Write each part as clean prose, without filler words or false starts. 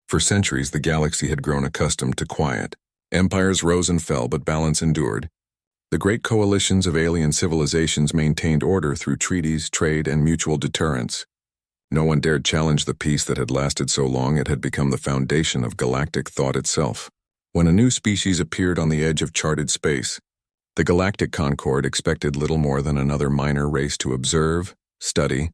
For centuries, the galaxy had grown accustomed to quiet. Empires rose and fell, but balance endured. The great coalitions of alien civilizations maintained order through treaties, trade, and mutual deterrence. No one dared challenge the peace that had lasted so long it had become the foundation of galactic thought itself. When a new species appeared on the edge of charted space, the Galactic Concord expected little more than another minor race to observe, study,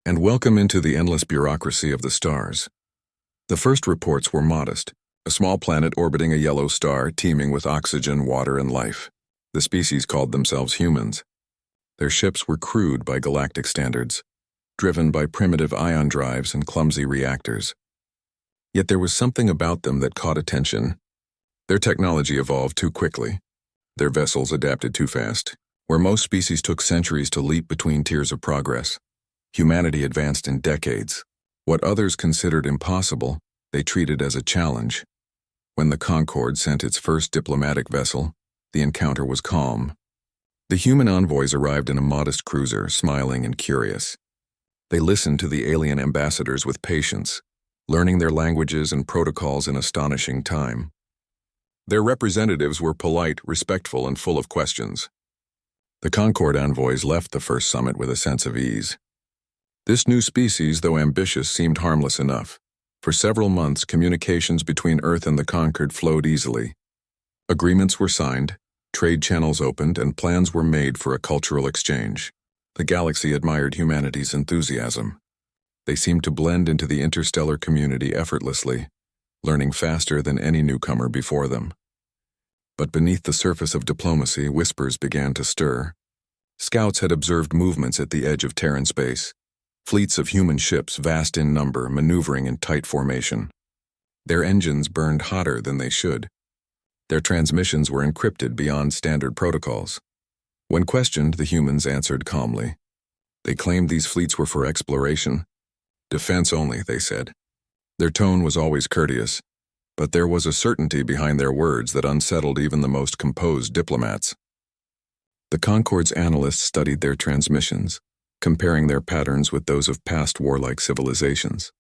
and welcome into the endless bureaucracy of the stars. The first reports were modest, a small planet orbiting a yellow star teeming with oxygen, water, and life. The species called themselves humans. Their ships were crude by galactic standards, driven by primitive ion drives and clumsy reactors. Yet there was something about them that caught attention. Their technology evolved too quickly. Their vessels adapted too fast. Where most species took centuries to leap between tiers of progress, humanity advanced in decades. What others considered impossible, they treated as a challenge. When the Concorde sent its first diplomatic vessel, the encounter was calm. The human envoys arrived in a modest cruiser, smiling and curious. They listened to the alien ambassadors with patience, learning their languages and protocols in astonishing time. Their representatives were polite, respectful, and full of questions. The Concorde envoys left the first summit with a sense of ease. This new species, though ambitious, seemed harmless enough. For several months, communications between Earth and the Concorde flowed easily. Agreements were signed, trade channels opened, and plans were made for a cultural exchange. The galaxy admired humanity's enthusiasm. They seemed to blend into the interstellar community effortlessly, learning faster than any newcomer before them. But beneath the surface of diplomacy, whispers began to stir. Scouts had observed movements at the edge of Terran space, fleets of human ships, vast in number, maneuvering in tight formation. Their engines burned hotter than they should. Their transmissions were encrypted beyond standard protocols. When questioned, the humans answered calmly. They claimed these fleets were for exploration. Defense only, they said. Their tone was always courteous, but there was a certainty behind their words that unsettled even the most composed diplomats. The Concorde's analysts studied their transmissions, comparing their patterns with those of past warlike civilizations.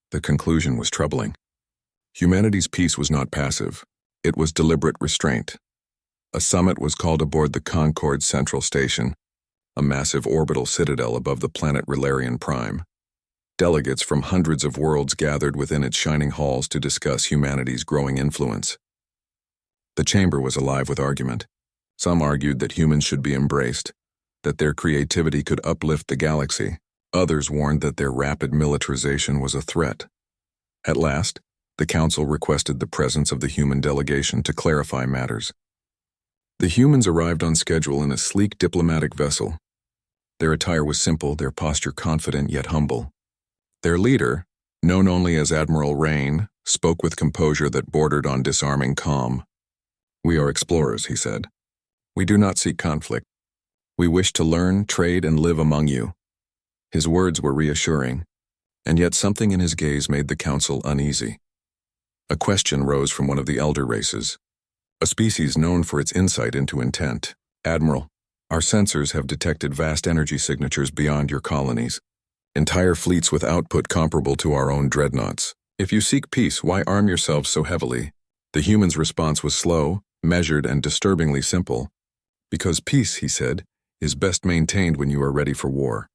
The conclusion was troubling. Humanity's peace was not passive. It was deliberate restraint. A summit was called aboard the Concorde's central station, a massive orbital citadel above the planet Relarian Prime. Delegates from hundreds of worlds gathered within its shining halls to discuss humanity's growing influence. The chamber was alive with argument. Some argued that humans should be embraced, that their creativity could uplift the galaxy. Others warned that their rapid militarization was a threat. At last, the council requested the presence of the human delegation to clarify matters. The humans arrived on schedule in a sleek diplomatic vessel. Their attire was simple, their posture confident yet humble. Their leader, known only as Admiral Rain, spoke with composure that bordered on disarming calm. "We are explorers," he said. "We do not seek conflict. We wish to learn, trade, and live among you." His words were reassuring, and yet something in his gaze made the council uneasy. A question rose from one of the elder races, a species known for its insight into intent. "Admiral, our sensors have detected vast energy signatures beyond your colonies. Entire fleets with output comparable to our own dreadnoughts. If you seek peace, why arm yourselves so heavily?" The human's response was slow, measured, and disturbingly simple. "Because peace," he said, "is best maintained when you are ready for war."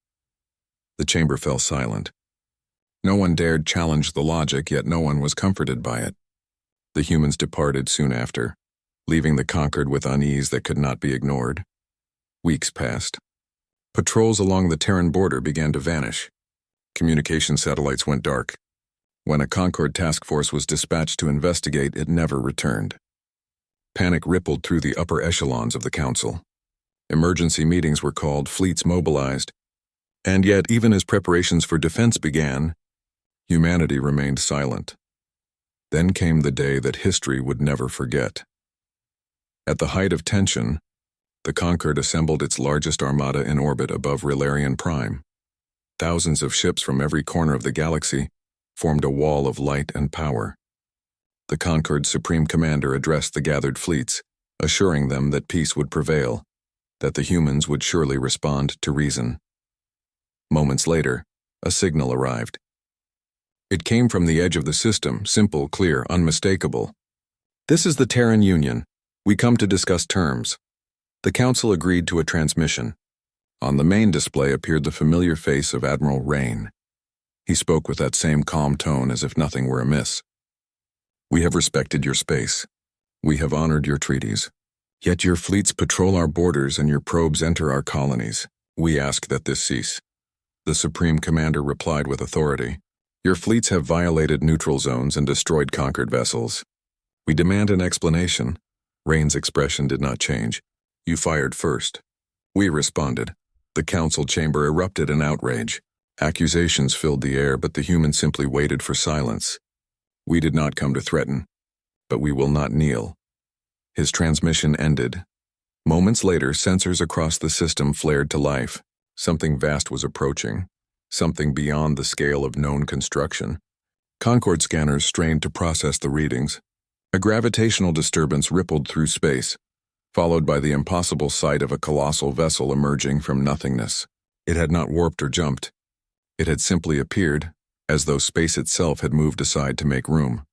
The chamber fell silent. No one dared challenge the logic, yet no one was comforted by it. The humans departed soon after, leaving the Concorde with unease that could not be ignored. Weeks passed. Patrols along the Terran border began to vanish. Communication satellites went dark. When a Concorde task force was dispatched to investigate, it never returned. Panic rippled through the upper echelons of the council. Emergency meetings were called, fleets mobilized, and yet, even as preparations for defense began, humanity remained silent. Then came the day that history would never forget. At the height of tension, the Concorde assembled its largest armada in orbit above Relarian Prime. Thousands of ships from every corner of the galaxy formed a wall of light and power. The Concorde's supreme commander addressed the gathered fleets, assuring them that peace would prevail, that the humans would surely respond to reason. Moments later, a signal arrived. It came from the edge of the system, simple, clear, unmistakable. "This is the Terran Union. We come to discuss terms." The Council agreed to a transmission. On the main display appeared the familiar face of Admiral Rain. He spoke with that same calm tone as if nothing were amiss. "We have respected your space. We have honored your treaties. Yet your fleets patrol our borders and your probes enter our colonies. We ask that this cease." The Supreme Commander replied with authority. "Your fleets have violated neutral zones and destroyed conquered vessels. We demand an explanation." Rain's expression did not change. "You fired first." We responded. The council chamber erupted in outrage. Accusations filled the air, but the humans simply waited for silence. "We did not come to threaten, but we will not kneel." His transmission ended. Moments later, sensors across the system flared to life. Something vast was approaching, something beyond the scale of known construction. Concord scanners strained to process the readings. A gravitational disturbance rippled through space, followed by the impossible sight of a colossal vessel emerging from nothingness. It had not warped or jumped. It had simply appeared, as though space itself had moved aside to make room.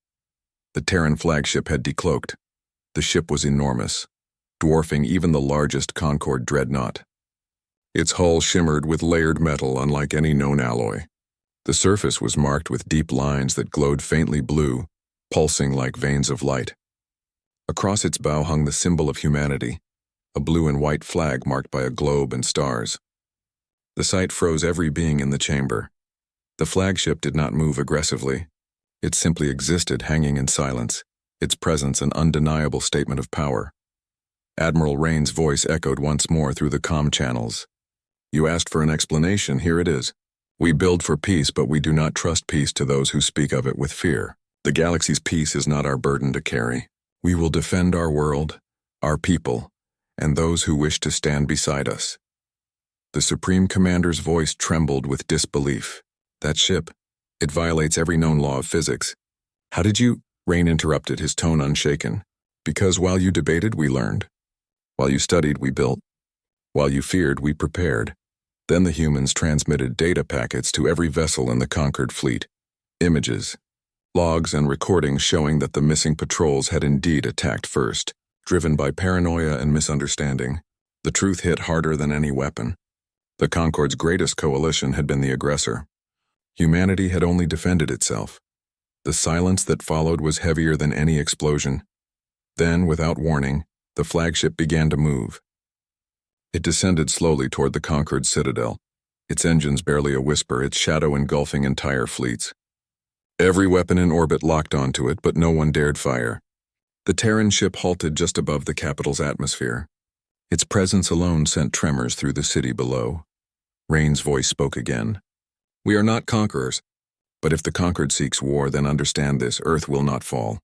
The Terran Flagship had decloaked. The ship was enormous, dwarfing even the largest Concord dreadnought. Its hull shimmered with layered metal unlike any known alloy. The surface was marked with deep lines that glowed faintly blue, pulsing like veins of light. Across its bow hung the symbol of humanity, a blue and white flag marked by a globe and stars. The sight froze every being in the chamber. The flagship did not move aggressively. It simply existed, hanging in silence, its presence an undeniable statement of power. Admiral Rain's voice echoed once more through the comm channels. "You asked for an explanation, here it is. We build for peace, but we do not trust peace to those who speak of it with fear. The galaxy's peace is not our burden to carry. We will defend our world, our people, and those who wish to stand beside us." The Supreme Commander's voice trembled with disbelief. "That ship, it violates every known law of physics. How did you—" Rain interrupted, his tone unshaken. "Because while you debated, we learned. While you studied, we built. While you feared, we prepared." Then the humans transmitted data packets to every vessel in the conquered fleet. Images, logs, and recordings showing that the missing patrols had indeed attacked first. Driven by paranoia and misunderstanding, the truth hit harder than any weapon. The Concord's greatest coalition had been the aggressor. Humanity had only defended itself. The silence that followed was heavier than any explosion. Then, without warning, the flagship began to move. It descended slowly toward the conquered citadel, its engines barely a whisper, its shadow engulfing entire fleets. Every weapon in orbit locked onto it, but no one dared fire. The Terran ship halted just above the capital's atmosphere. Its presence alone sent tremors through the city below. Rain's voice spoke again. "We are not conquerors, but if the conquered seeks war, then understand this: Earth will not fall.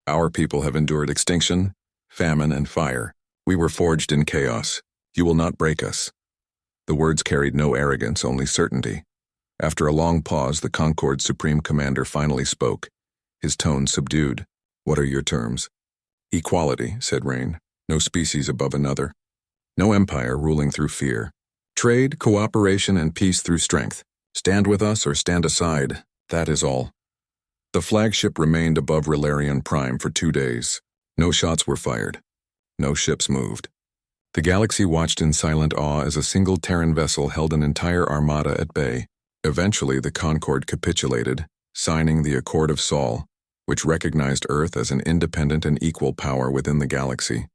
Our people have endured extinction, famine, and fire. We were forged in chaos. You will not break us." The words carried no arrogance, only certainty. After a long pause, the Concord's Supreme Commander finally spoke, his tone subdued. "What are your terms?" "Equality," said Rain. "No species above another. No empire ruling through fear. Trade, cooperation, and peace through strength. Stand with us or stand aside. That is all." The flagship remained above Relarian Prime for 2 days. No shots were fired. No ships moved. The galaxy watched in silent awe as a single Terran vessel held an entire armada at bay. Eventually, the Concorde capitulated, signing the Accord of Sol, which recognized Earth as an independent and equal power within the galaxy.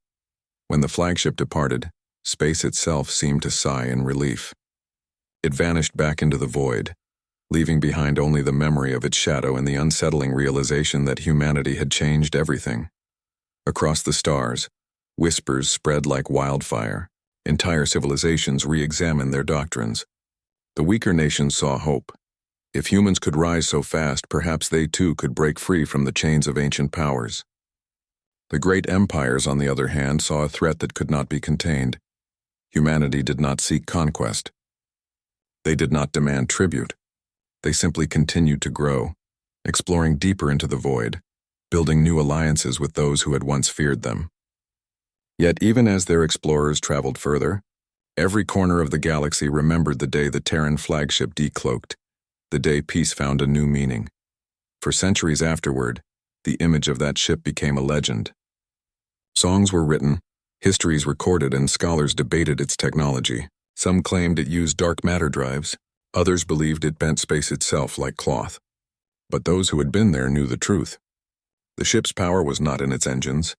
When the flagship departed, space itself seemed to sigh in relief. It vanished back into the void, leaving behind only the memory of its shadow and the unsettling realization that humanity had changed everything. Across the stars, whispers spread like wildfire. Entire civilizations re-examined their doctrines. The weaker nations saw hope. If humans could rise so fast, perhaps they too could break free from the chains of ancient powers. The great empires, on the other hand, saw a threat that could not be contained. Humanity did not seek conquest. They did not demand tribute. They simply continued to grow, exploring deeper into the void, building new alliances with those who had once feared them. Yet even as their explorers traveled further, every corner of the galaxy remembered the day the Terran Flagship Decloaked, the day peace found a new meaning. For centuries afterward, the image of that ship became a legend. Songs were written, histories recorded, and scholars debated its technology. Some claimed it used dark matter drives, others believed it bent space itself like cloth. But those who had been there knew the truth. The ship's power was not in its engines,